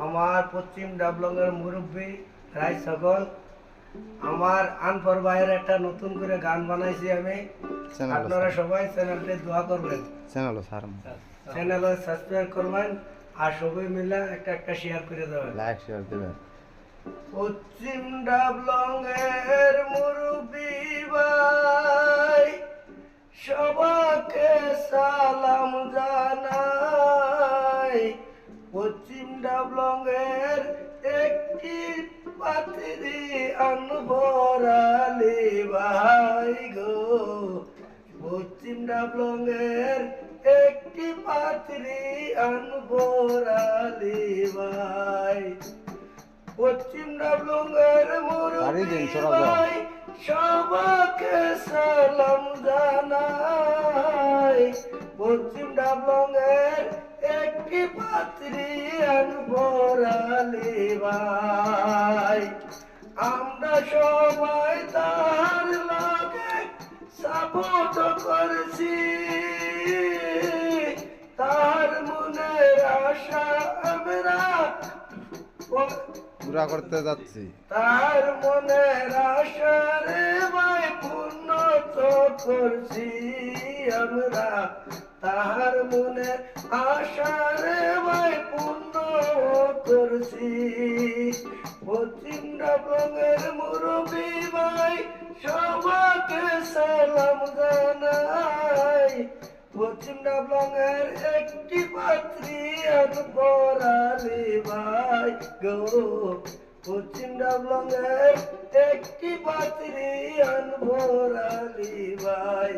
আমার পশ্চিম ডাবলংয়ের মুরব্বী রায় সকল, আমার আনফর ভাইয়ের একটা নতুন করে গান বানাইছি আমি। আপনারা সবাই চ্যানেলটি দোয়া করবেন, চ্যানেলে সাবস্ক্রাইব করবেন আর সবাই মিলে একটা শেয়ার করে দেবেন, লাইক শেয়ার দেবেন। পশ্চিম ডাবলংয়ের মুরব্বী ভাই সবাইকে সালাম জানাই। পশ্চিম ডাবলংয়ের একটি পাত্রী আনবর আলী ভাই গো, পশ্চিম ডাবলংয়ের একটি পাত্রী আনবর আলী ভাই। পশ্চিম ডাবলংয়ের মুরব্বী ভাই সবাইকে সালাম জানাই। পশ্চিম ডাবলংয়ের একটি পাত্রী আনবর আলী ভাই। আমরা সবাই তার লগে সাপোর্ট করছি, তার মনের আশা আমরা পুরা করতে যাচ্ছি, তার মনের আশা রে ভাই পূর্ণ তো করছি আমরা, তার মনের আশা রে ভাই পূর্ণ করছি। পশ্চিম ডাবলংয়ের মুরব্বী ভাই সবাইকে সালাম জানাই। পশ্চিম ডাবলংয়ের একটি পাত্রী আনবর আলী ভাই গো, পশ্চিম ডাবলংয়ের একটি পাত্রী আনবর আলী ভাই।